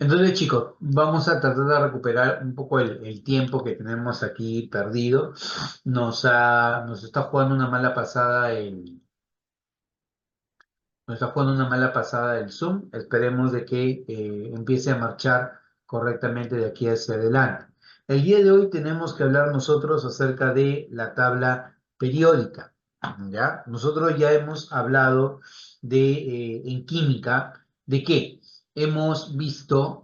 Entonces, chicos, vamos a tratar de recuperar un poco el tiempo que tenemos aquí perdido. Nos está jugando una mala pasada nos está jugando una mala pasada el Zoom. Esperemos de que empiece a marchar correctamente de aquí hacia adelante. El día de hoy tenemos que hablar nosotros acerca de la tabla periódica, ¿ya? Nosotros ya hemos hablado en química, ¿de qué? Hemos visto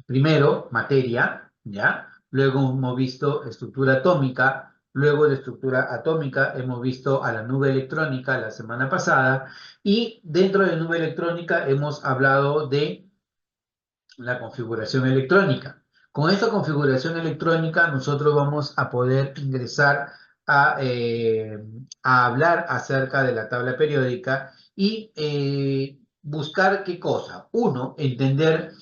primero materia, ¿ya? Luego hemos visto estructura atómica. Luego de estructura atómica hemos visto a la nube electrónica la semana pasada y dentro de nube electrónica hemos hablado de la configuración electrónica. Con esta configuración electrónica nosotros vamos a poder ingresar a, eh, a hablar acerca de la tabla periódica y buscar qué cosa. Uno, entender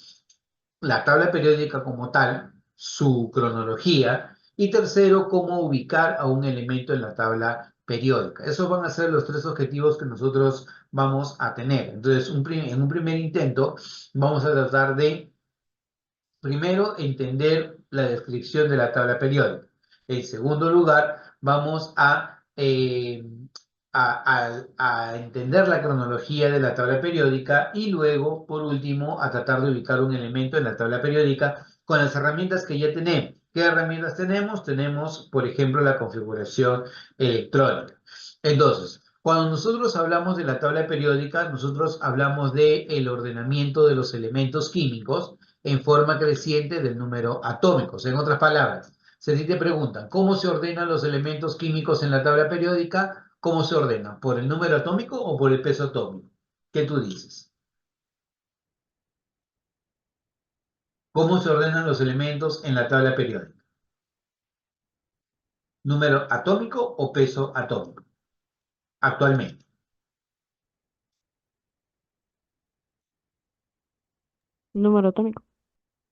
la tabla periódica como tal, su cronología, y tercero, cómo ubicar a un elemento en la tabla periódica. Esos van a ser los tres objetivos que nosotros vamos a tener. Entonces, en un primer intento, vamos a tratar de, primero, entender la descripción de la tabla periódica. En segundo lugar, vamos a entender la cronología de la tabla periódica y luego, por último, a tratar de ubicar un elemento en la tabla periódica con las herramientas que ya tenemos. ¿Qué herramientas tenemos? Tenemos, por ejemplo, la configuración electrónica. Entonces, cuando nosotros hablamos de la tabla periódica, nosotros hablamos del ordenamiento de los elementos químicos en forma creciente del número atómicos. En otras palabras, si a ti te preguntan cómo se ordenan los elementos químicos en la tabla periódica, ¿cómo se ordenan? ¿Por el número atómico o por el peso atómico? ¿Qué tú dices? ¿Cómo se ordenan los elementos en la tabla periódica? ¿Número atómico o peso atómico? Actualmente. Número atómico.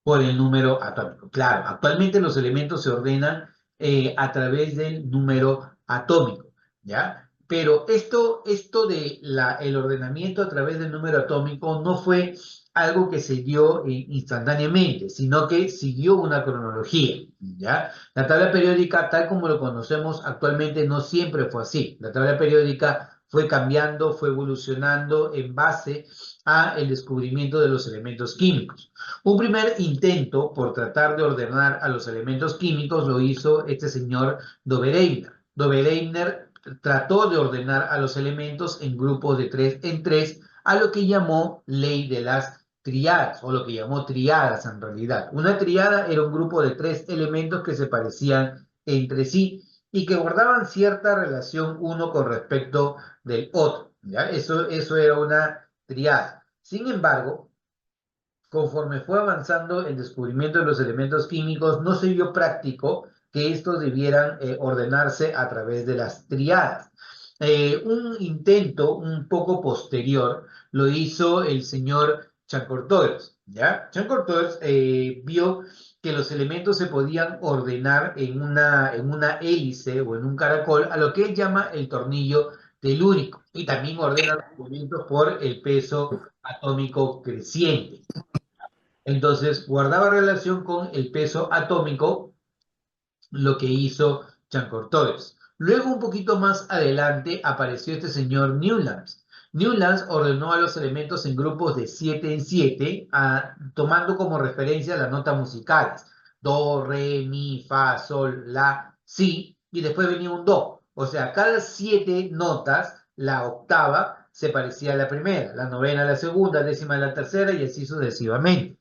Por el número atómico. Claro, actualmente los elementos se ordenan a través del número atómico, ¿ya? Pero esto de el ordenamiento a través del número atómico no fue algo que se dio instantáneamente, sino que siguió una cronología, ¿ya? La tabla periódica, tal como lo conocemos actualmente, no siempre fue así. La tabla periódica fue cambiando, fue evolucionando en base a el descubrimiento de los elementos químicos. Un primer intento por tratar de ordenar a los elementos químicos lo hizo este señor Dobereiner. Dobereiner trató de ordenar a los elementos en grupos de tres en tres, a lo que llamó ley de las triadas, o lo que llamó triadas en realidad. Una triada era un grupo de tres elementos que se parecían entre sí y que guardaban cierta relación uno con respecto del otro. ¿Ya? Eso era una triada. Sin embargo, conforme fue avanzando el descubrimiento de los elementos químicos, no se vio práctico que estos debieran ordenarse a través de las triadas. Un intento un poco posterior lo hizo el señor Chancortoes, ¿ya? Chancortoes vio que los elementos se podían ordenar en una hélice o en un caracol, a lo que él llama el tornillo telúrico, y también ordena los elementos por el peso atómico creciente. Entonces, guardaba relación con el peso atómico, lo que hizo Chancortoes. Luego, un poquito más adelante, apareció este señor Newlands. Newlands ordenó a los elementos en grupos de 7 en 7, tomando como referencia las notas musicales. Do, re, mi, fa, sol, la, si, y después venía un do. O sea, cada 7 notas, la octava se parecía a la primera, la novena a la segunda, décima a la tercera y así sucesivamente.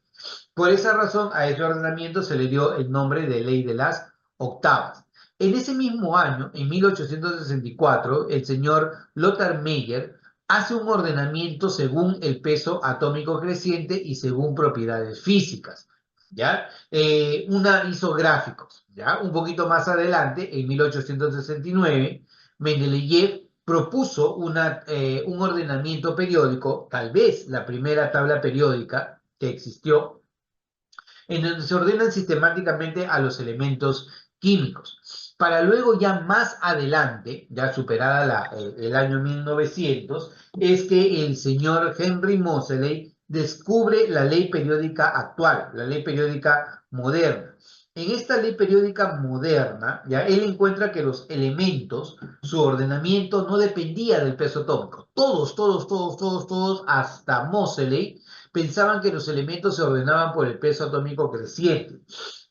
Por esa razón, a ese ordenamiento se le dio el nombre de Ley de las Octavas. En ese mismo año, en 1864, el señor Lothar Meyer hace un ordenamiento según el peso atómico creciente y según propiedades físicas, ¿ya? Hizo gráficos, ¿ya? Un poquito más adelante, en 1869, Mendeleev propuso un ordenamiento periódico, tal vez la primera tabla periódica que existió, en donde se ordenan sistemáticamente a los elementos químicos. Para luego ya más adelante, ya superada el año 1900, es que el señor Henry Moseley descubre la ley periódica actual, la ley periódica moderna. En esta ley periódica moderna, ya él encuentra que los elementos, su ordenamiento no dependía del peso atómico. Todos, hasta Moseley, pensaban que los elementos se ordenaban por el peso atómico creciente.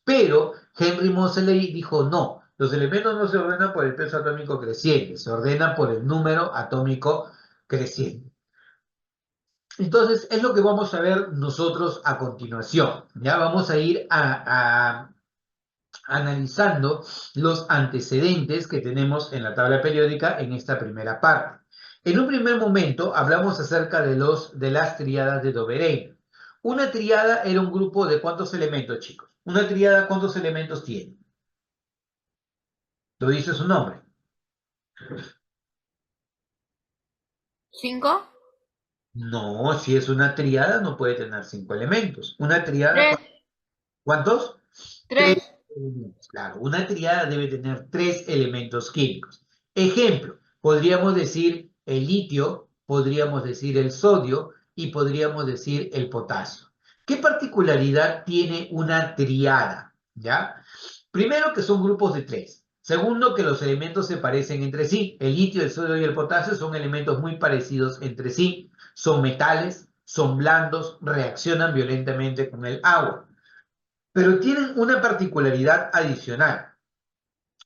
Pero Henry Moseley dijo no, los elementos no se ordenan por el peso atómico creciente, se ordenan por el número atómico creciente. Entonces, es lo que vamos a ver nosotros a continuación. Ya vamos a ir analizando los antecedentes que tenemos en la tabla periódica en esta primera parte. En un primer momento hablamos acerca de las tríadas de Dobereiner. Una tríada era un grupo de ¿cuántos elementos, chicos? Una tríada, ¿cuántos elementos tiene? Lo dice su nombre. 5, No, si es una tríada no puede tener 5 elementos. Una tríada, 3, ¿cuántos? 3, Elementos. Claro, una tríada debe tener 3 elementos químicos. Ejemplo, podríamos decir el litio, podríamos decir el sodio y podríamos decir el potasio. ¿Qué particularidad tiene una triada? ¿Ya? Primero, que son grupos de 3. Segundo, que los elementos se parecen entre sí. El litio, el sodio y el potasio son elementos muy parecidos entre sí. Son metales, son blandos, reaccionan violentamente con el agua. Pero tienen una particularidad adicional.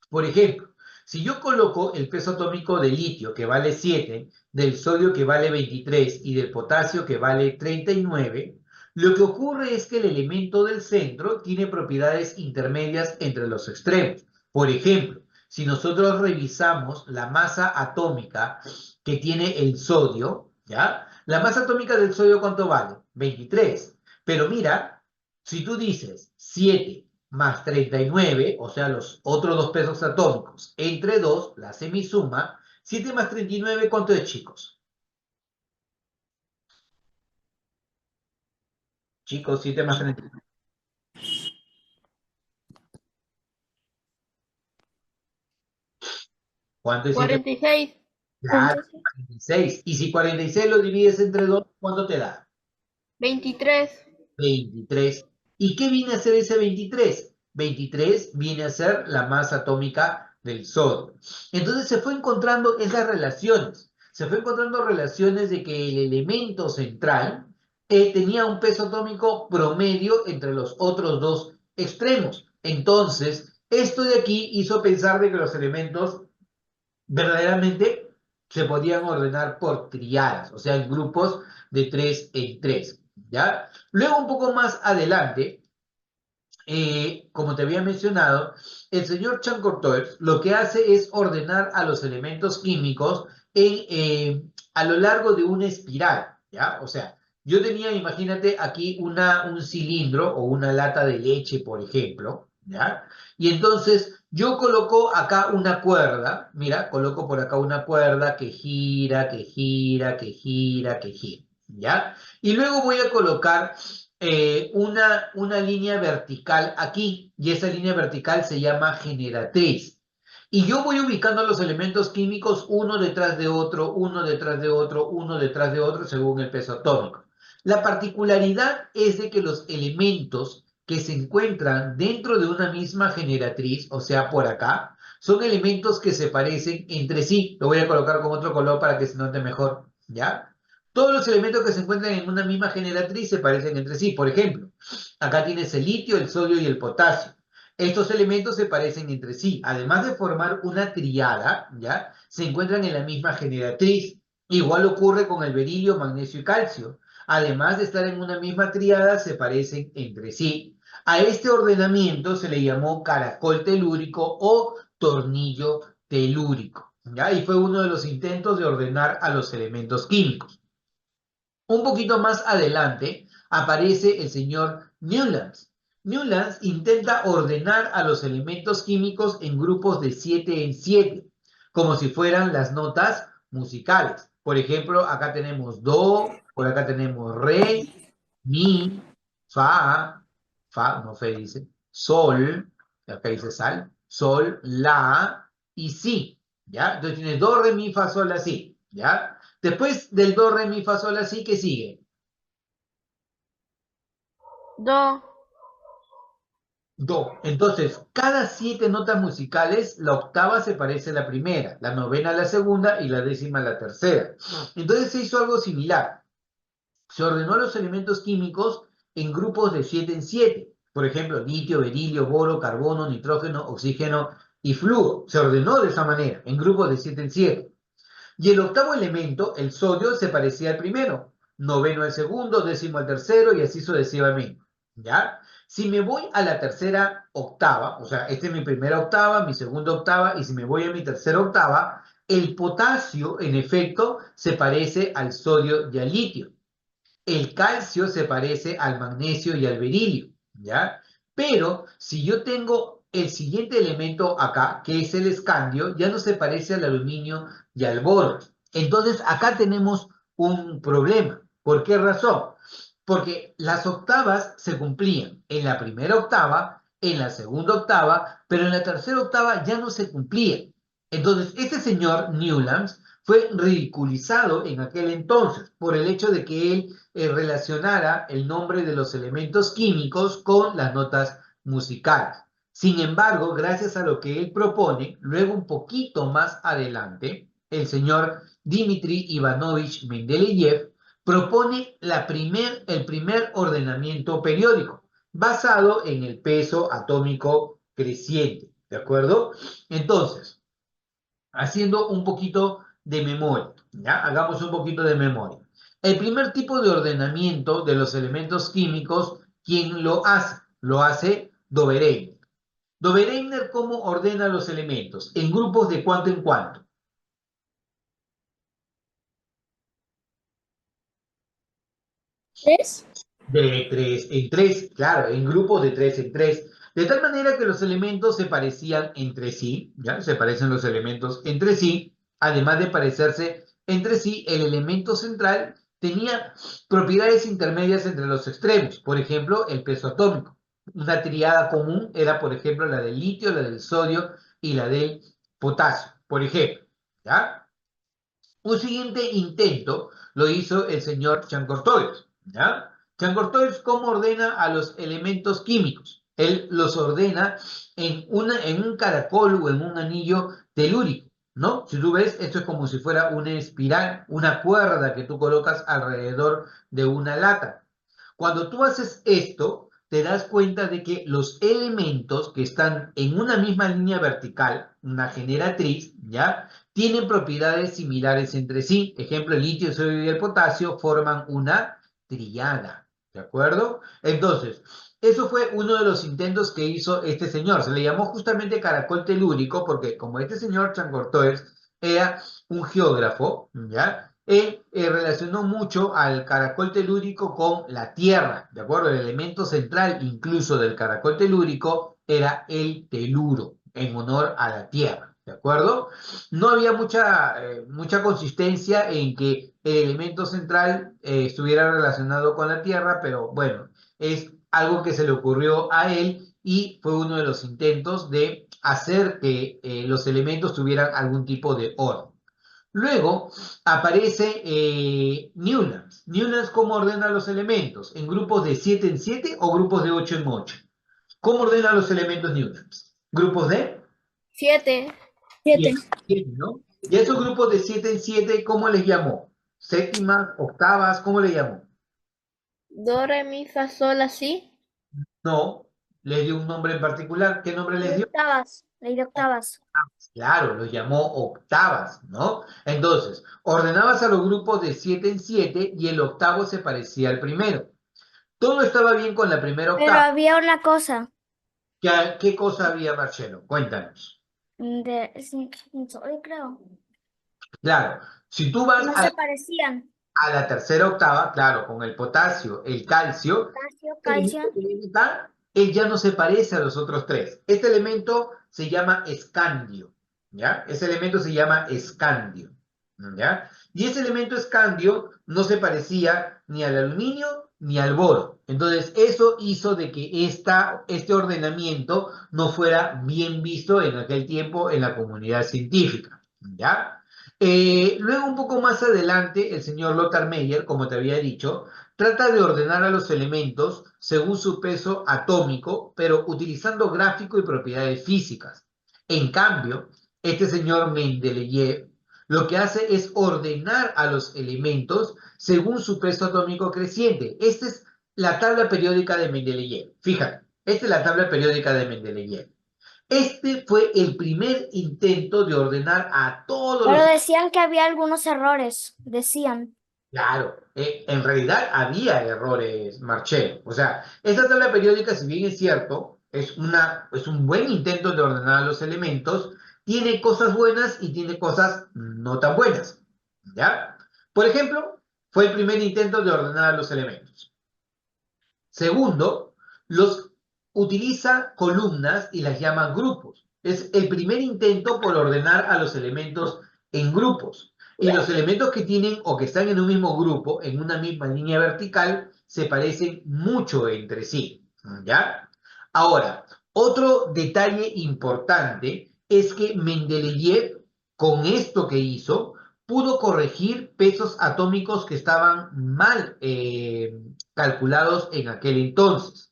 Por ejemplo, si yo coloco el peso atómico del litio, que vale 7, del sodio, que vale 23, y del potasio, que vale 39, lo que ocurre es que el elemento del centro tiene propiedades intermedias entre los extremos. Por ejemplo, si nosotros revisamos la masa atómica que tiene el sodio, ¿ya? La masa atómica del sodio, ¿cuánto vale? 23. Pero mira, si tú dices 7 más 39, o sea, los otros dos pesos atómicos, entre 2, la semisuma, 7 más 39, ¿cuánto es, chicos? Chicos, 7 más 39. ¿Cuánto es 7? 46, Claro, 46. Y si 46 lo divides entre 2, ¿cuánto te da? 23, 23. ¿Y qué viene a ser ese 23? 23 viene a ser la masa atómica del sodio. Entonces se fue encontrando esas relaciones. Se fue encontrando relaciones de que el elemento central tenía un peso atómico promedio entre los otros dos extremos. Entonces, esto de aquí hizo pensar de que los elementos verdaderamente se podían ordenar por triadas, o sea, en grupos de 3 en 3, ¿ya? Luego, un poco más adelante, como te había mencionado, el señor Chancortoes lo que hace es ordenar a los elementos químicos a lo largo de una espiral, ¿ya? O sea, yo tenía, imagínate, aquí un cilindro o una lata de leche, por ejemplo, ¿ya? Y entonces yo coloco acá una cuerda, mira, coloco por acá una cuerda que gira, que gira, que gira, que gira, ¿ya? Y luego voy a colocar una línea vertical aquí, y esa línea vertical se llama generatriz. Y yo voy ubicando los elementos químicos uno detrás de otro, uno detrás de otro, uno detrás de otro, según el peso atómico. La particularidad es de que los elementos que se encuentran dentro de una misma generatriz, o sea, por acá, son elementos que se parecen entre sí. Lo voy a colocar con otro color para que se note mejor, ¿ya? Todos los elementos que se encuentran en una misma generatriz se parecen entre sí. Por ejemplo, acá tienes el litio, el sodio y el potasio. Estos elementos se parecen entre sí. Además de formar una triada, ¿ya? Se encuentran en la misma generatriz. Igual ocurre con el berilio, magnesio y calcio. Además de estar en una misma triada, se parecen entre sí. A este ordenamiento se le llamó caracol telúrico o tornillo telúrico, ¿ya? Y fue uno de los intentos de ordenar a los elementos químicos. Un poquito más adelante aparece el señor Newlands. Newlands intenta ordenar a los elementos químicos en grupos de 7 en 7, como si fueran las notas musicales. Por ejemplo, acá tenemos do, por acá tenemos re, mi, fa, no fe dice, sol, acá dice sal, sol, la y si, ¿ya? Entonces tienes do, re, mi, fa, sol, la, si, ¿ya? Después del do, re, mi, fa, sol, la, si, ¿qué sigue? Do. Do. Entonces, cada 7 notas musicales, la octava se parece a la primera, la novena a la segunda y la décima a la tercera. Entonces se hizo algo similar. Se ordenó los elementos químicos en grupos de 7 en 7. Por ejemplo, litio, berilio, boro, carbono, nitrógeno, oxígeno y flúor. Se ordenó de esa manera, en grupos de 7 en 7. Y el octavo elemento, el sodio, se parecía al primero, noveno al segundo, décimo al tercero y así sucesivamente. ¿Ya? Si me voy a la tercera octava, o sea, esta es mi primera octava, mi segunda octava, y si me voy a mi tercera octava, el potasio, en efecto, se parece al sodio y al litio. El calcio se parece al magnesio y al berilio, ¿ya? Pero si yo tengo el siguiente elemento acá, que es el escandio, ya no se parece al aluminio y al boro. Entonces, acá tenemos un problema. ¿Por qué razón? Porque las octavas se cumplían en la primera octava, en la segunda octava, pero en la tercera octava ya no se cumplían. Entonces, este señor Newlands fue ridiculizado en aquel entonces por el hecho de que él relacionara el nombre de los elementos químicos con las notas musicales. Sin embargo, gracias a lo que él propone, luego un poquito más adelante, el señor Dmitri Ivanovich Mendeleev propone el primer ordenamiento periódico, basado en el peso atómico creciente, ¿de acuerdo? Entonces, haciendo un poquito de memoria, ¿ya? Hagamos un poquito de memoria. El primer tipo de ordenamiento de los elementos químicos, ¿quién lo hace? Lo hace Dobereiner. Dobereiner, ¿cómo ordena los elementos? En grupos de cuánto en cuánto. ¿Tres? De 3 en 3, claro, en grupos de 3 en 3. De tal manera que los elementos se parecían entre sí, ¿ya? Se parecen los elementos entre sí. Además de parecerse entre sí, el elemento central tenía propiedades intermedias entre los extremos. Por ejemplo, el peso atómico. Una triada común era, por ejemplo, la del litio, la del sodio y la del potasio, por ejemplo, ¿ya? Un siguiente intento lo hizo el señor Chancortois, ¿ya? Chancortois, ¿cómo ordena a los elementos químicos? Él los ordena en un caracol o en un anillo telúrico, ¿no? Si tú ves, esto es como si fuera una espiral, una cuerda que tú colocas alrededor de una lata. Cuando tú haces esto, te das cuenta de que los elementos que están en una misma línea vertical, una generatriz, ¿ya? Tienen propiedades similares entre sí. Ejemplo, el litio, el sodio y el potasio forman una triada, ¿de acuerdo? Entonces, eso fue uno de los intentos que hizo este señor. Se le llamó justamente caracol telúrico porque como este señor Chancortoes era un geógrafo, ¿ya? Él relacionó mucho al caracol telúrico con la Tierra, ¿de acuerdo? El elemento central incluso del caracol telúrico era el teluro, en honor a la Tierra, ¿de acuerdo? No había mucha consistencia en que el elemento central estuviera relacionado con la Tierra, pero bueno, es algo que se le ocurrió a él y fue uno de los intentos de hacer que los elementos tuvieran algún tipo de orden. Luego aparece Newlands. Newlands, ¿cómo ordena los elementos? ¿En grupos de 7 en 7 o grupos de 8 en 8? ¿Cómo ordena los elementos Newlands? ¿Grupos de 7. 7. 7 en 7, ¿no? Y a esos grupos de 7 en 7, ¿cómo les llamó? ¿Séptimas, octavas? ¿Cómo les llamó? Do, re, mi, fa, sol, la, si. No, les dio un nombre en particular. ¿Qué nombre les De dio? octavas. Ley de octavas. Claro, los llamó octavas, ¿no? Entonces, ordenabas a los grupos de 7 en 7 y el octavo se parecía al primero. Todo estaba bien con la primera Pero octava. había una cosa. ¿Qué cosa había, Marcelo? Cuéntanos. Sol, creo. Claro, si tú vas No se parecían. a la tercera octava, claro, con el potasio, el calcio, Potasio, este elemento calcio. que viene acá, él ya no se parece a los otros tres. Este elemento se llama escandio, ¿ya? Ese elemento se llama escandio, ¿ya? Y ese elemento escandio no se parecía ni al aluminio ni al boro. Entonces, eso hizo de que este ordenamiento no fuera bien visto en aquel tiempo en la comunidad científica, ¿ya? Luego, un poco más adelante, el señor Lothar Meyer, como te había dicho, trata de ordenar a los elementos según su peso atómico, pero utilizando gráfico y propiedades físicas. En cambio, este señor Mendeleev lo que hace es ordenar a los elementos según su peso atómico creciente. Esta es la tabla periódica de Mendeleev. Fíjate, esta es la tabla periódica de Mendeleev. Este fue el primer intento de ordenar a todos Pero los... decían que había algunos errores, decían. Claro, en realidad había errores, Marchero. O sea, esta tabla periódica, si bien es cierto, es un buen intento de ordenar los elementos, tiene cosas buenas y tiene cosas no tan buenas. ¿Ya? Por ejemplo, fue el primer intento de ordenar los elementos. Segundo, los utiliza columnas y las llama grupos. Es el primer intento por ordenar a los elementos en grupos. Y los elementos que tienen o que están en un mismo grupo, en una misma línea vertical, se parecen mucho entre sí. ¿Ya? Ahora, otro detalle importante es que Mendeleev, con esto que hizo, pudo corregir pesos atómicos que estaban mal calculados en aquel entonces.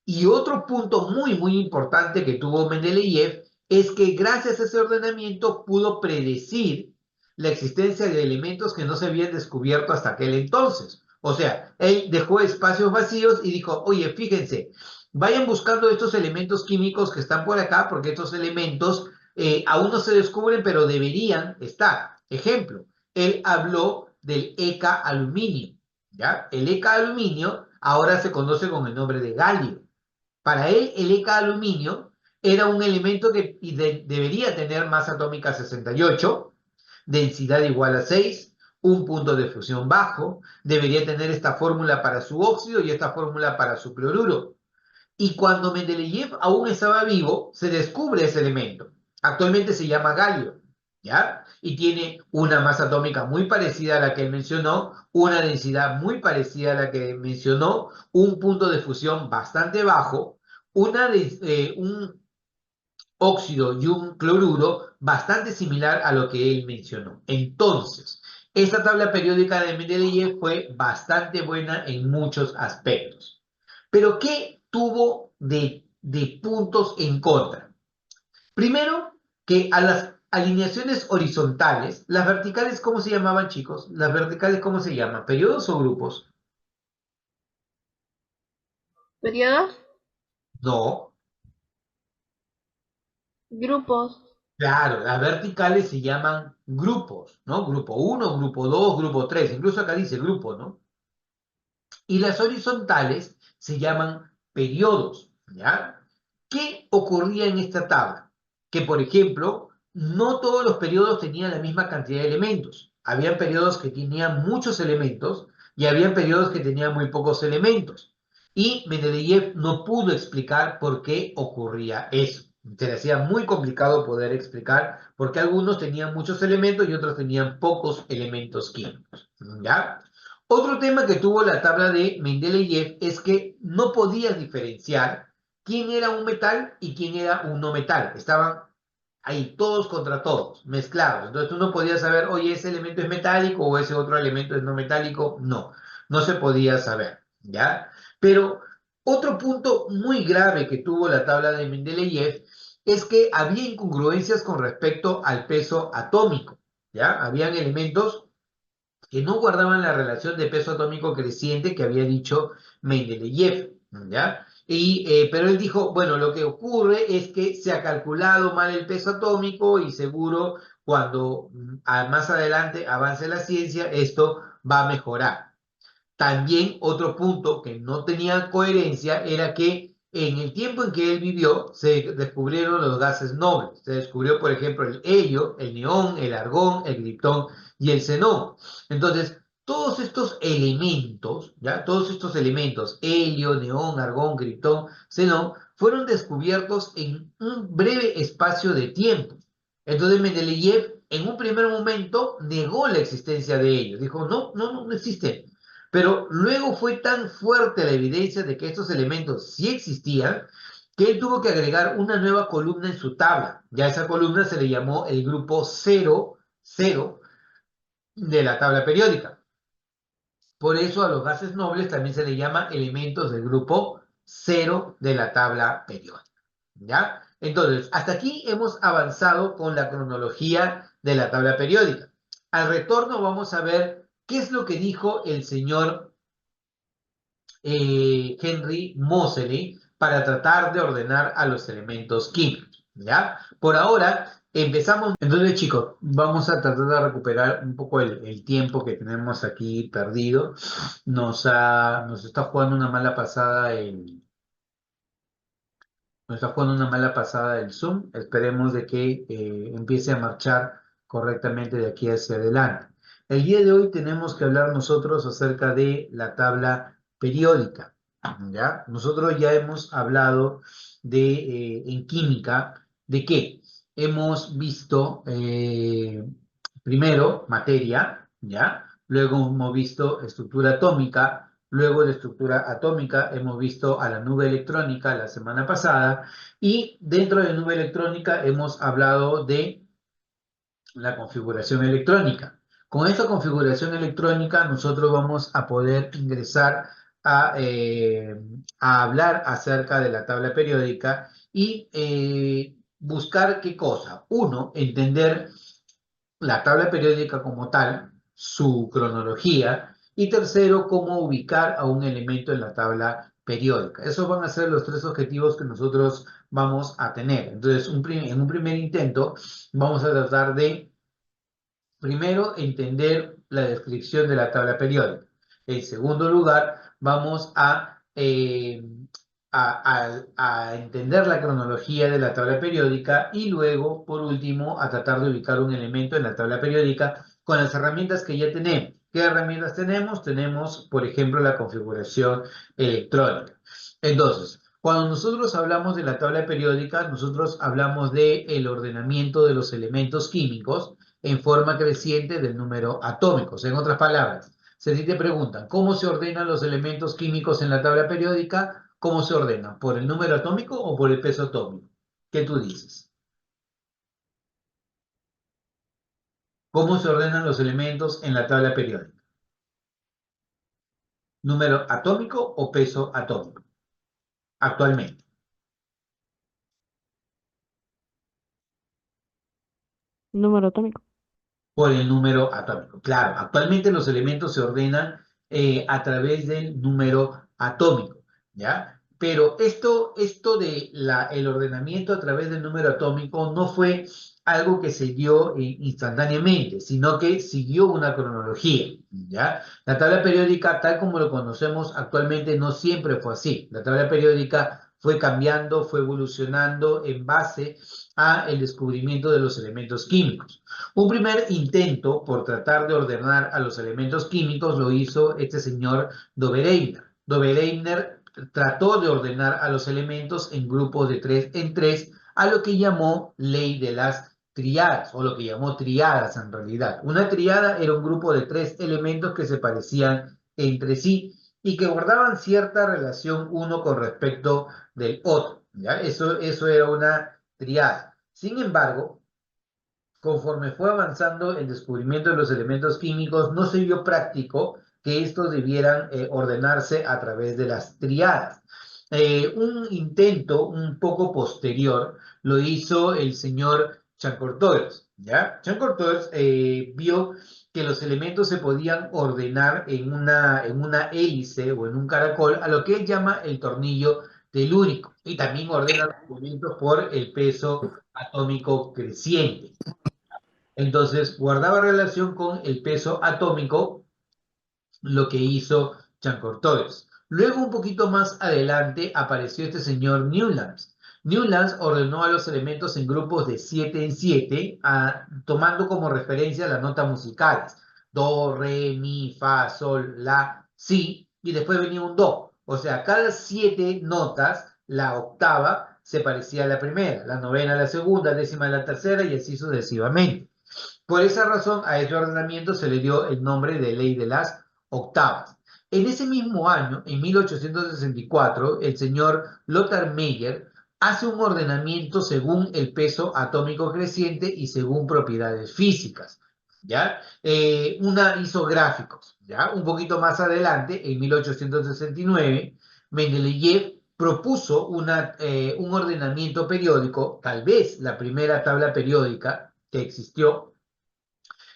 Y otro punto muy, muy importante que tuvo Mendeleev es que gracias a ese ordenamiento pudo predecir la existencia de elementos que no se habían descubierto hasta aquel entonces. O sea, él dejó espacios vacíos y dijo, oye, fíjense, vayan buscando estos elementos químicos que están por acá, porque estos elementos aún no se descubren, pero deberían estar. Ejemplo, él habló del ECA aluminio, ¿ya? El ECA aluminio ahora se conoce con el nombre de galio. Para él, el ECA aluminio era un elemento que debería tener masa atómica 68, densidad igual a 6, un punto de fusión bajo, debería tener esta fórmula para su óxido y esta fórmula para su cloruro. Y cuando Mendeleev aún estaba vivo, se descubre ese elemento. Actualmente se llama galio, ¿ya? Y tiene una masa atómica muy parecida a la que él mencionó, una densidad muy parecida a la que mencionó, un punto de fusión bastante bajo, un óxido y un cloruro bastante similar a lo que él mencionó. Entonces, esta tabla periódica de Mendeleev fue bastante buena en muchos aspectos. Pero ¿qué tuvo de puntos en contra? Primero, que a las alineaciones horizontales, las verticales, ¿cómo se llamaban, chicos? Las verticales, ¿cómo se llaman? ¿Periodos o grupos? ¿Periodos? No. Grupos. Claro, las verticales se llaman grupos, ¿no? Grupo uno, grupo 2, grupo 3. Incluso acá dice grupo, ¿no? Y las horizontales se llaman periodos, ¿ya? ¿Qué ocurría en esta tabla? Que, por ejemplo, no todos los periodos tenían la misma cantidad de elementos. Habían periodos que tenían muchos elementos y habían periodos que tenían muy pocos elementos. Y Mendeleev no pudo explicar por qué ocurría eso. Se le hacía muy complicado poder explicar por qué algunos tenían muchos elementos y otros tenían pocos elementos químicos, ¿ya? Otro tema que tuvo la tabla de Mendeleev es que no podías diferenciar quién era un metal y quién era un no metal. Estaban ahí todos contra todos, mezclados. Entonces tú no podías saber, oye, ese elemento es metálico o ese otro elemento es no metálico. No, no se podía saber, ¿ya? Pero otro punto muy grave que tuvo la tabla de Mendeleev es que había incongruencias con respecto al peso atómico, ¿ya? Habían elementos que no guardaban la relación de peso atómico creciente que había dicho Mendeleev, ¿ya? Pero él dijo, bueno, lo que ocurre es que se ha calculado mal el peso atómico y seguro cuando más adelante avance la ciencia, esto va a mejorar. También otro punto que no tenía coherencia era que en el tiempo en que él vivió se descubrieron los gases nobles. Se descubrió, por ejemplo, el helio, el neón, el argón, el criptón y el xenón. Entonces, todos estos elementos, ¿ya? Todos estos elementos, helio, neón, argón, criptón, xenón, fueron descubiertos en un breve espacio de tiempo. Entonces Mendeleev en un primer momento negó la existencia de ellos. Dijo, no existen. Pero luego fue tan fuerte la evidencia de que estos elementos sí existían, que él tuvo que agregar una nueva columna en su tabla. Ya esa columna se le llamó el grupo 0, 0 de la tabla periódica. Por eso a los gases nobles también se les llama elementos del grupo cero de la tabla periódica. ¿Ya? Entonces, hasta aquí hemos avanzado con la cronología de la tabla periódica. Al retorno vamos a ver qué es lo que dijo el señor Henry Moseley para tratar de ordenar a los elementos químicos. ¿Ya? Por ahora empezamos. Entonces, chicos, vamos a tratar de recuperar un poco el tiempo que tenemos aquí perdido. Nos está jugando una mala pasada el Zoom. Esperemos de que empiece a marchar correctamente de aquí hacia adelante. El día de hoy tenemos que hablar nosotros acerca de la tabla periódica. ¿Ya? Nosotros ya hemos hablado en química de qué. Hemos visto primero materia, ¿ya? Luego hemos visto estructura atómica. Luego de estructura atómica hemos visto a la nube electrónica la semana pasada y dentro de nube electrónica hemos hablado de la configuración electrónica. Con esta configuración electrónica nosotros vamos a poder ingresar a hablar acerca de la tabla periódica y buscar qué cosa. Uno, entender la tabla periódica como tal, su cronología, y tercero, cómo ubicar a un elemento en la tabla periódica. Esos van a ser los tres objetivos que nosotros vamos a tener. Entonces, en un primer intento, vamos a tratar de, primero, entender la descripción de la tabla periódica. En segundo lugar, vamos a entender la cronología de la tabla periódica y luego, por último, a tratar de ubicar un elemento en la tabla periódica con las herramientas que ya tenemos. ¿Qué herramientas tenemos? Tenemos, por ejemplo, la configuración electrónica. Entonces, cuando nosotros hablamos de la tabla periódica, nosotros hablamos del ordenamiento de los elementos químicos en forma creciente del número atómicos. En otras palabras, si a ti te preguntan, ¿cómo se ordenan los elementos químicos en la tabla periódica? ¿Cómo se ordenan? ¿Por el número atómico o por el peso atómico? ¿Qué tú dices? ¿Cómo se ordenan los elementos en la tabla periódica? ¿Número atómico o peso atómico? Actualmente. Número atómico. Por el número atómico. Claro, actualmente los elementos se ordenan a través del número atómico, ¿ya? Pero esto de el ordenamiento a través del número atómico no fue algo que se dio instantáneamente, sino que siguió una cronología, ¿ya? La tabla periódica, tal como lo conocemos actualmente, no siempre fue así. La tabla periódica fue cambiando, fue evolucionando en base a el descubrimiento de los elementos químicos. Un primer intento por tratar de ordenar a los elementos químicos lo hizo este señor Dobereiner. Dobereiner trató de ordenar a los elementos en grupos de 3 en 3 a lo que llamó ley de las triadas, o lo que llamó triadas en realidad. Una triada era un grupo de 3 elementos que se parecían entre sí y que guardaban cierta relación uno con respecto del otro, ¿ya? Eso era una triada. Sin embargo, conforme fue avanzando el descubrimiento de los elementos químicos, no se vio práctico que estos debieran ordenarse a través de las triadas. Un intento un poco posterior lo hizo el señor Chancortoes, ¿ya? Chancortoes vio que los elementos se podían ordenar en una hélice o en un caracol, a lo que él llama el tornillo telúrico, y también ordena los elementos por el peso atómico creciente. Entonces, guardaba relación con el peso atómico, lo que hizo Chancortoes. Luego, un poquito más adelante, apareció este señor Newlands. Newlands ordenó a los elementos en grupos de 7 en 7, tomando como referencia las notas musicales. Do, re, mi, fa, sol, la, si, y después venía un do. O sea, cada 7 notas, la octava se parecía a la primera, la novena a la segunda, décima a la tercera y así sucesivamente. Por esa razón, a ese ordenamiento se le dio el nombre de ley de las octavas. En ese mismo año, en 1864, el señor Lothar Meyer hace un ordenamiento según el peso atómico creciente y según propiedades físicas. ¿ya? Hizo gráficos, ¿ya? Un poquito más adelante, en 1869, Mendeleev propuso un ordenamiento periódico, tal vez la primera tabla periódica que existió,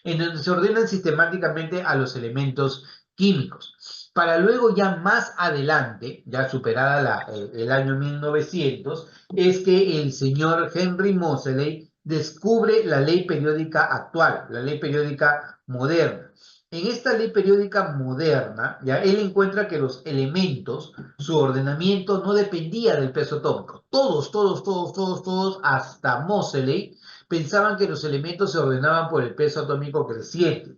en donde se ordenan sistemáticamente a los elementos químicos. Para luego ya más adelante, ya superada el año 1900, es que el señor Henry Moseley descubre la ley periódica actual, la ley periódica moderna. En esta ley periódica moderna, ya él encuentra que los elementos, su ordenamiento no dependía del peso atómico. Todos, hasta Moseley, pensaban que los elementos se ordenaban por el peso atómico creciente.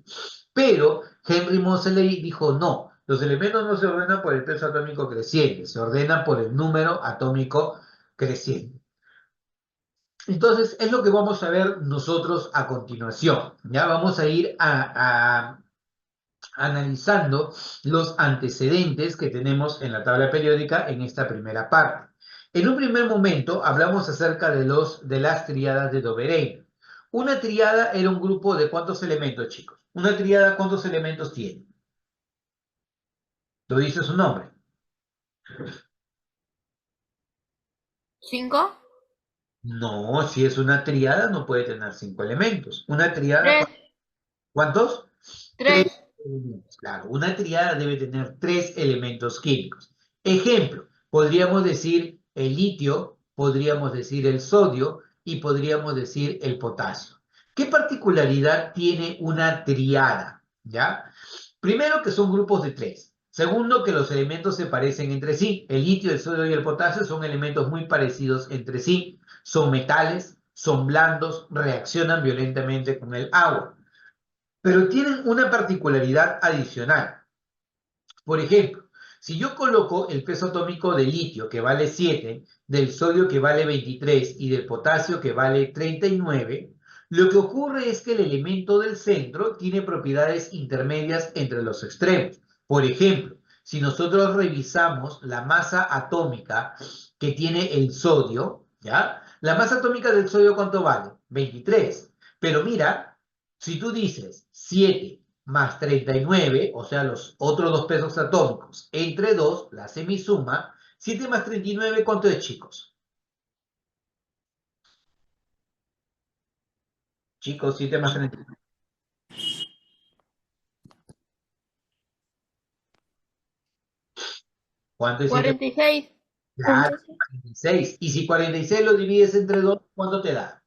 Pero Henry Moseley dijo no, los elementos no se ordenan por el peso atómico creciente, se ordenan por el número atómico creciente. Entonces, es lo que vamos a ver nosotros a continuación. Ya vamos a ir analizando los antecedentes que tenemos en la tabla periódica en esta primera parte. En un primer momento hablamos acerca de las tríadas de Dobereiner. Una tríada era un grupo de ¿cuántos elementos, chicos? Una tríada, ¿cuántos elementos tiene? Lo dice su nombre. 5, No, si es una tríada no puede tener 5 elementos. Una tríada, 3, ¿cuántos? 3, Elementos. Claro, una tríada debe tener 3 elementos químicos. Ejemplo, podríamos decir el litio, podríamos decir el sodio y podríamos decir el potasio. ¿Qué particularidad tiene una triada? ¿Ya? Primero, que son grupos de 3. Segundo, que los elementos se parecen entre sí. El litio, el sodio y el potasio son elementos muy parecidos entre sí. Son metales, son blandos, reaccionan violentamente con el agua. Pero tienen una particularidad adicional. Por ejemplo, si yo coloco el peso atómico del litio, que vale 7, del sodio, que vale 23, y del potasio, que vale 39, lo que ocurre es que el elemento del centro tiene propiedades intermedias entre los extremos. Por ejemplo, si nosotros revisamos la masa atómica que tiene el sodio, ¿ya? La masa atómica del sodio, ¿cuánto vale? 23. Pero mira, si tú dices 7 más 39, o sea, los otros dos pesos atómicos, entre 2, la semisuma, 7 más 39, ¿cuánto es, chicos? Chicos, 7 más 39. ¿Cuánto es 7? 46, Claro, 46. Y si 46 lo divides entre 2, ¿cuánto te da?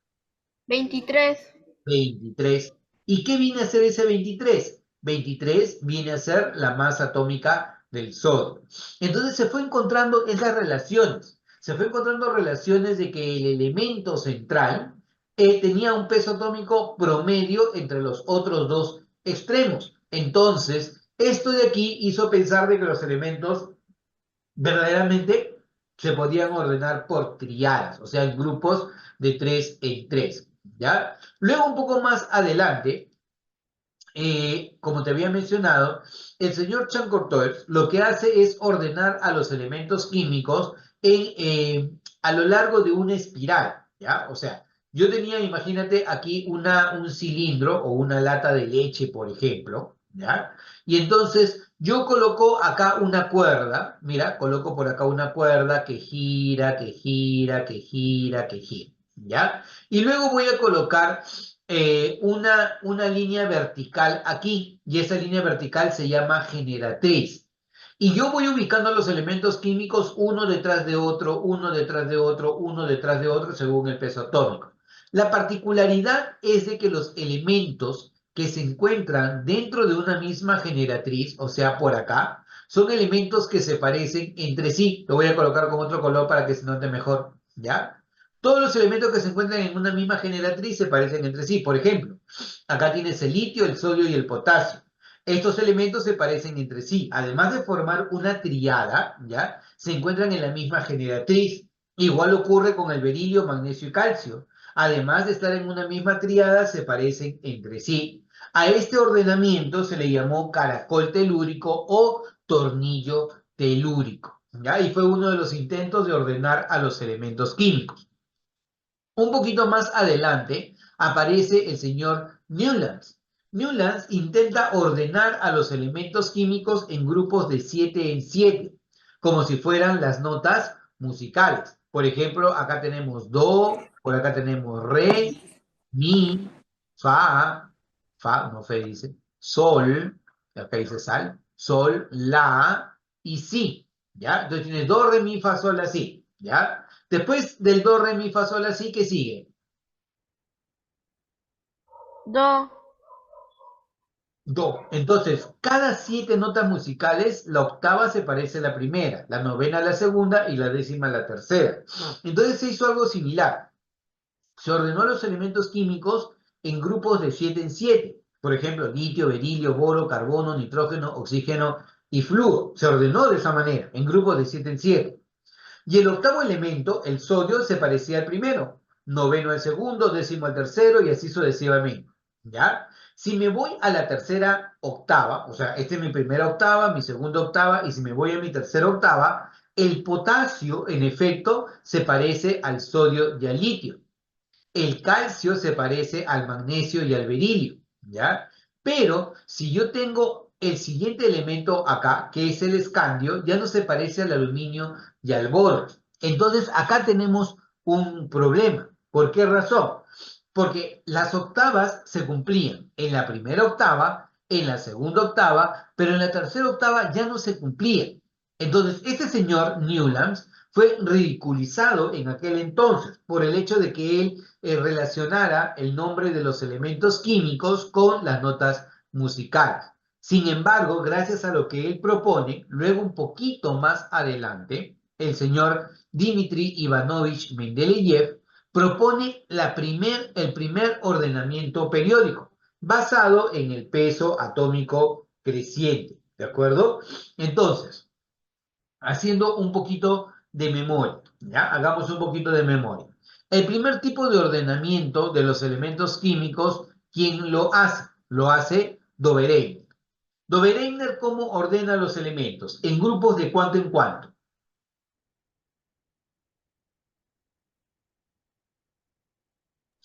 23, 23. ¿Y qué viene a ser ese 23? 23 viene a ser la masa atómica del sodio. Entonces se fue encontrando esas relaciones. Se fue encontrando relaciones de que el elemento central tenía un peso atómico promedio entre los otros dos extremos. Entonces, esto de aquí hizo pensar de que los elementos verdaderamente se podían ordenar por triadas, o sea, en grupos de 3 en 3, ¿ya? Luego, un poco más adelante, como te había mencionado, el señor Chancortoev lo que hace es ordenar a los elementos químicos a lo largo de una espiral, ¿ya? O sea, yo tenía, imagínate, aquí un cilindro o una lata de leche, por ejemplo, ¿ya? Y entonces yo coloco acá una cuerda, mira, coloco por acá una cuerda que gira, que gira, que gira, que gira, ¿ya? Y luego voy a colocar una línea vertical aquí, y esa línea vertical se llama generatriz. Y yo voy ubicando los elementos químicos uno detrás de otro, uno detrás de otro, uno detrás de otro, según el peso atómico. La particularidad es de que los elementos que se encuentran dentro de una misma generatriz, o sea, por acá, son elementos que se parecen entre sí. Lo voy a colocar con otro color para que se note mejor, ¿ya? Todos los elementos que se encuentran en una misma generatriz se parecen entre sí. Por ejemplo, acá tienes el litio, el sodio y el potasio. Estos elementos se parecen entre sí. Además de formar una triada, ¿ya? Se encuentran en la misma generatriz. Igual ocurre con el berilio, magnesio y calcio. Además de estar en una misma triada, se parecen entre sí. A este ordenamiento se le llamó caracol telúrico o tornillo telúrico, ¿ya? Y fue uno de los intentos de ordenar a los elementos químicos. Un poquito más adelante aparece el señor Newlands. Newlands intenta ordenar a los elementos químicos en grupos de 7 en 7, como si fueran las notas musicales. Por ejemplo, acá tenemos do, por acá tenemos re, mi, fa, no fe dice, sol, acá dice sal, sol, la y si, ¿ya? Entonces tienes do, re, mi, fa, sol, la, si, ¿ya? Después del do, re, mi, fa, sol, la, si, ¿qué sigue? Do. Do. Entonces, cada 7 notas musicales, la octava se parece a la primera, la novena a la segunda y la décima a la tercera. Entonces se hizo algo similar. Se ordenó los elementos químicos en grupos de 7 en 7. Por ejemplo, litio, berilio, boro, carbono, nitrógeno, oxígeno y flúor. Se ordenó de esa manera, en grupos de 7 en 7. Y el octavo elemento, el sodio, se parecía al primero, noveno al segundo, décimo al tercero y así sucesivamente. ¿Ya? Si me voy a la tercera octava, o sea, esta es mi primera octava, mi segunda octava, y si me voy a mi tercera octava, el potasio, en efecto, se parece al sodio y al litio. El calcio se parece al magnesio y al berilio, ¿ya? Pero si yo tengo el siguiente elemento acá, que es el escandio, ya no se parece al aluminio y al boro. Entonces, acá tenemos un problema. ¿Por qué razón? Porque las octavas se cumplían en la primera octava, en la segunda octava, pero en la tercera octava ya no se cumplían. Entonces, este señor Newlands fue ridiculizado en aquel entonces por el hecho de que él relacionara el nombre de los elementos químicos con las notas musicales. Sin embargo, gracias a lo que él propone, luego un poquito más adelante, el señor Dmitri Ivanovich Mendeleev propone el primer ordenamiento periódico, basado en el peso atómico creciente, ¿de acuerdo? Entonces, haciendo un poquito de memoria, ¿ya? Hagamos un poquito de memoria. El primer tipo de ordenamiento de los elementos químicos, ¿quién lo hace? Lo hace Dobereiner. Dobereiner, ¿cómo ordena los elementos? En grupos de cuánto en cuánto.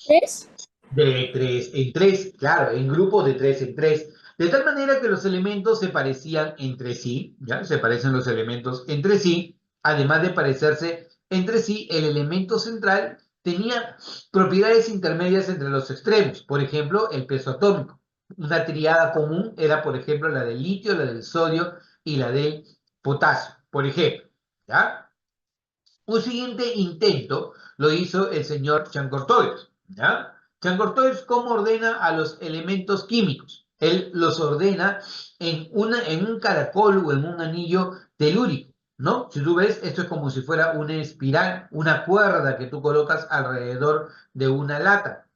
¿Tres? De 3 en 3, claro, en grupos de 3 en 3. De tal manera que los elementos se parecían entre sí, ¿ya? Se parecen los elementos entre sí. Además de parecerse entre sí, el elemento central tenía propiedades intermedias entre los extremos. Por ejemplo, el peso atómico. Una triada común era, por ejemplo, la del litio, la del sodio y la del potasio, por ejemplo, ¿ya? Un siguiente intento lo hizo el señor Chancortois, ¿ya? Chancortois, ¿cómo ordena a los elementos químicos? Él los ordena en un caracol o en un anillo telúrico, ¿no? Si tú ves, esto es como si fuera una espiral, una cuerda que tú colocas alrededor de una lata.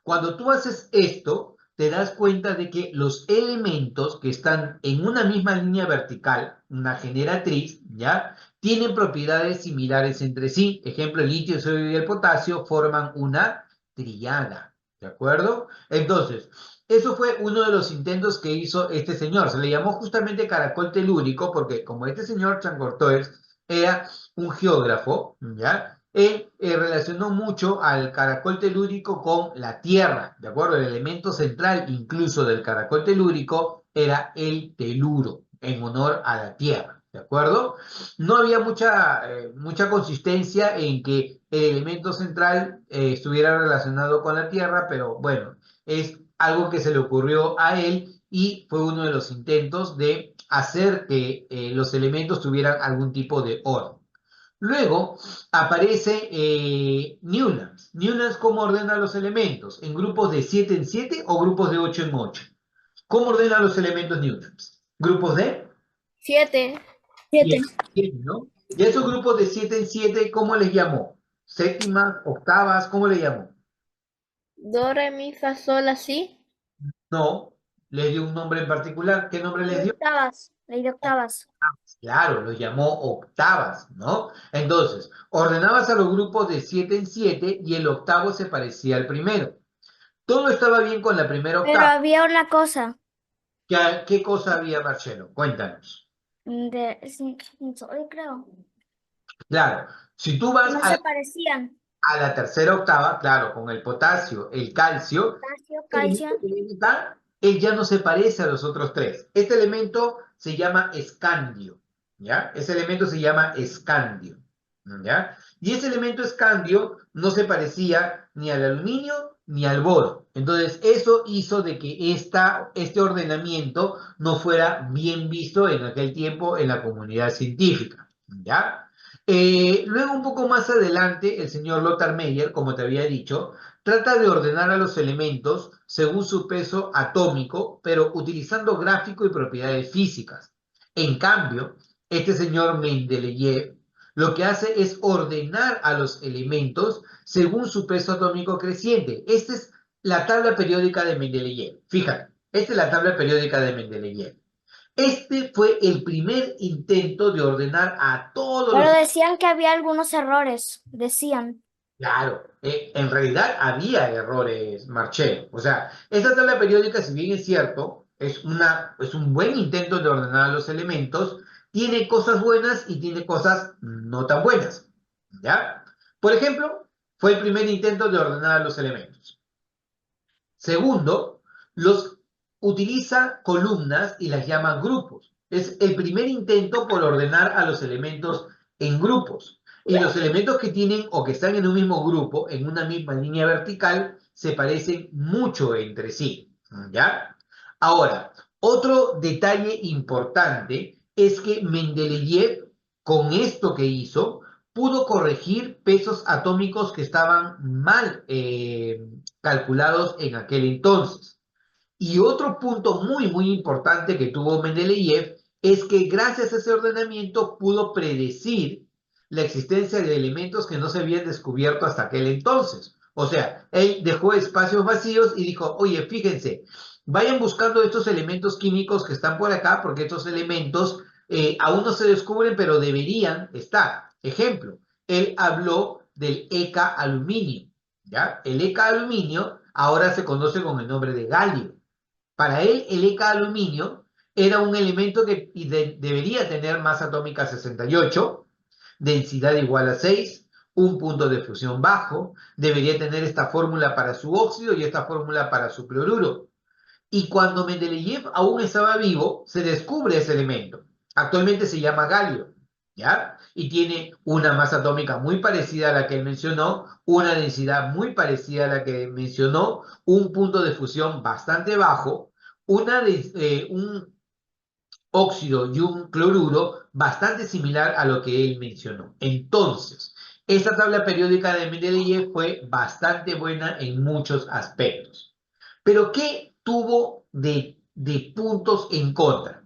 Cuando tú haces esto, te das cuenta de que los elementos que están en una misma línea vertical, una generatriz, ¿ya? Tienen propiedades similares entre sí. Ejemplo, el litio, el sodio y el potasio forman una triada, ¿de acuerdo? Entonces, eso fue uno de los intentos que hizo este señor. Se le llamó justamente caracol telúrico porque como este señor Chancortoes era un geógrafo, ¿ya? Él relacionó mucho al caracol telúrico con la Tierra, ¿de acuerdo? El elemento central incluso del caracol telúrico era el teluro, en honor a la Tierra, ¿de acuerdo? No había mucha consistencia en que el elemento central estuviera relacionado con la Tierra, pero bueno, es algo que se le ocurrió a él y fue uno de los intentos de hacer que los elementos tuvieran algún tipo de orden. Luego aparece Newlands. Newlands, ¿cómo ordena los elementos? ¿En grupos de 7 en 7 o grupos de 8 en 8? ¿Cómo ordena los elementos Newlands? ¿Grupos de 7. 7. 7, ¿no? Y a esos grupos de 7 en 7, ¿cómo les llamó? ¿Séptimas, octavas? ¿Cómo le llamó? Do, re, mi, fa, sol, la, si. No, les dio un nombre en particular. ¿Qué nombre les dio? Octavas. Ley de octavas. Claro, los llamó octavas, ¿no? Entonces, ordenabas a los grupos de 7 en 7 y el octavo se parecía al primero. Todo estaba bien con la primera Pero octava. había una cosa. ¿Qué cosa había, Marcelo? Cuéntanos. Sí, hoy creo. Claro, si tú vas No se parecían. a la tercera octava, claro, con el potasio, el calcio, Potasio, el elemento calcio. que viene acá él ya no se parece a los otros tres. Este elemento se llama escandio, ¿ya? Ese elemento se llama escandio, ¿ya? Y ese elemento escandio no se parecía ni al aluminio ni al boro. Entonces, eso hizo de que este ordenamiento no fuera bien visto en aquel tiempo en la comunidad científica, ¿ya? Luego, un poco más adelante, el señor Lothar Meyer, como te había dicho, trata de ordenar a los elementos según su peso atómico, pero utilizando gráfico y propiedades físicas. En cambio, este señor Mendeleev lo que hace es ordenar a los elementos según su peso atómico creciente. Esta es la tabla periódica de Mendeleev. Fíjate, esta es la tabla periódica de Mendeleev. Este fue el primer intento de ordenar a todos Pero los... decían que había algunos errores, decían. Claro, en realidad había errores, Marchel. O sea, esta tabla periódica, si bien es cierto, es un buen intento de ordenar los elementos, tiene cosas buenas y tiene cosas no tan buenas. ¿Ya? Por ejemplo, fue el primer intento de ordenar los elementos. Segundo, utiliza columnas y las llama grupos. Es el primer intento por ordenar a los elementos en grupos. Y los elementos que tienen o que están en un mismo grupo, en una misma línea vertical, se parecen mucho entre sí. ¿Ya? Ahora, otro detalle importante es que Mendeleev, con esto que hizo, pudo corregir pesos atómicos que estaban mal calculados en aquel entonces. Y otro punto muy importante que tuvo Mendeleev es que gracias a ese ordenamiento pudo predecir la existencia de elementos que no se habían descubierto hasta aquel entonces. O sea, él dejó espacios vacíos y dijo, oye, fíjense, vayan buscando estos elementos químicos que están por acá, porque estos elementos aún no se descubren, pero deberían estar. Ejemplo, él habló del ECA aluminio, ¿ya? El ECA aluminio ahora se conoce con el nombre de galio. Para él, el ECA aluminio era un elemento que debería tener masa atómica 68, densidad igual a 6, un punto de fusión bajo, debería tener esta fórmula para su óxido y esta fórmula para su cloruro. Y cuando Mendeleev aún estaba vivo, se descubre ese elemento. Actualmente se llama galio, ¿ya? Y tiene una masa atómica muy parecida a la que él mencionó, una densidad muy parecida a la que mencionó, un punto de fusión bastante bajo, un óxido y un cloruro bastante similar a lo que él mencionó. Entonces, esta tabla periódica de Mendeleev fue bastante buena en muchos aspectos. Pero ¿qué tuvo de puntos en contra?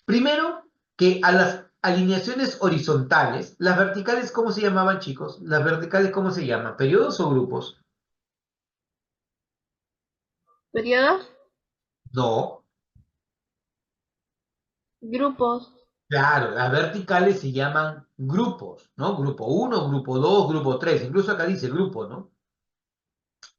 Primero, que a las alineaciones horizontales, las verticales, ¿cómo se llamaban, chicos? Las verticales, ¿cómo se llaman? ¿Periodos o grupos? ¿Periodos? No. Grupos. Claro, las verticales se llaman grupos, ¿no? Grupo 1, grupo 2, grupo 3. Incluso acá dice grupo, ¿no?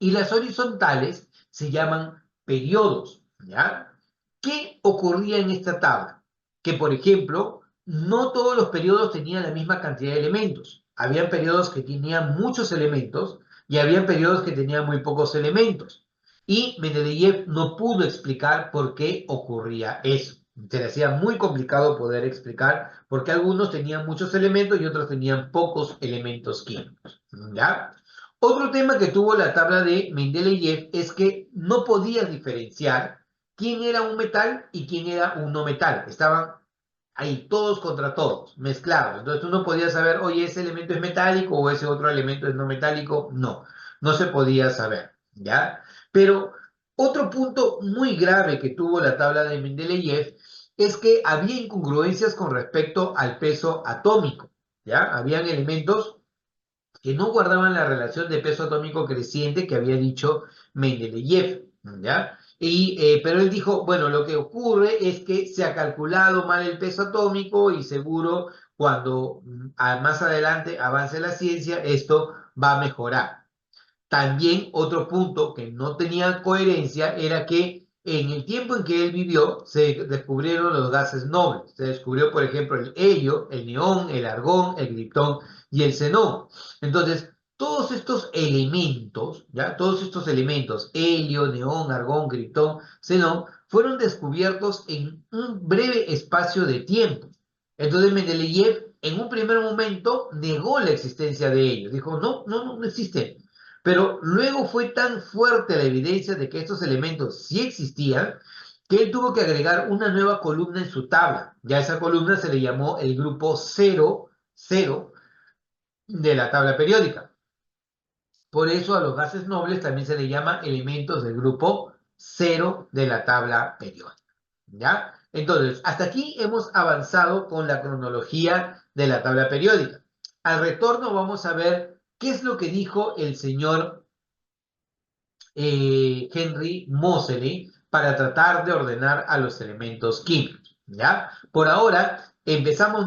Y las horizontales se llaman periodos, ¿ya? ¿Qué ocurría en esta tabla? Que, por ejemplo, no todos los periodos tenían la misma cantidad de elementos. Habían periodos que tenían muchos elementos y habían periodos que tenían muy pocos elementos. Y Mendeleev no pudo explicar por qué ocurría eso. Se le hacía muy complicado poder explicar por qué algunos tenían muchos elementos y otros tenían pocos elementos químicos, ¿ya? Otro tema que tuvo la tabla de Mendeleev es que no podía diferenciar quién era un metal y quién era un no metal. Estaban ahí todos contra todos, mezclados. Entonces tú no podías saber, oye, ese elemento es metálico o ese otro elemento es no metálico. No, no se podía saber, ¿ya? Pero otro punto muy grave que tuvo la tabla de Mendeleev es que había incongruencias con respecto al peso atómico, ¿ya? Habían elementos que no guardaban la relación de peso atómico creciente que había dicho Mendeleev, ¿ya? Pero él dijo, bueno, lo que ocurre es que se ha calculado mal el peso atómico y seguro cuando más adelante avance la ciencia, esto va a mejorar. También otro punto que no tenía coherencia era que en el tiempo en que él vivió se descubrieron los gases nobles. Se descubrió, por ejemplo, el helio, el neón, el argón, el kriptón y el xenón. Entonces, todos estos elementos, ¿ya? Todos estos elementos, helio, neón, argón, criptón, xenón, fueron descubiertos en un breve espacio de tiempo. Entonces Mendeleev en un primer momento negó la existencia de ellos. Dijo, no existen. Pero luego fue tan fuerte la evidencia de que estos elementos sí existían, que él tuvo que agregar una nueva columna en su tabla. Ya esa columna se le llamó el grupo 0, 0 de la tabla periódica. Por eso a los gases nobles también se le llama elementos del grupo 0 de la tabla periódica. ¿Ya? Entonces, hasta aquí hemos avanzado con la cronología de la tabla periódica. Al retorno vamos a ver qué es lo que dijo el señor Henry Moseley para tratar de ordenar a los elementos químicos. ¿Ya? Por ahora, empezamos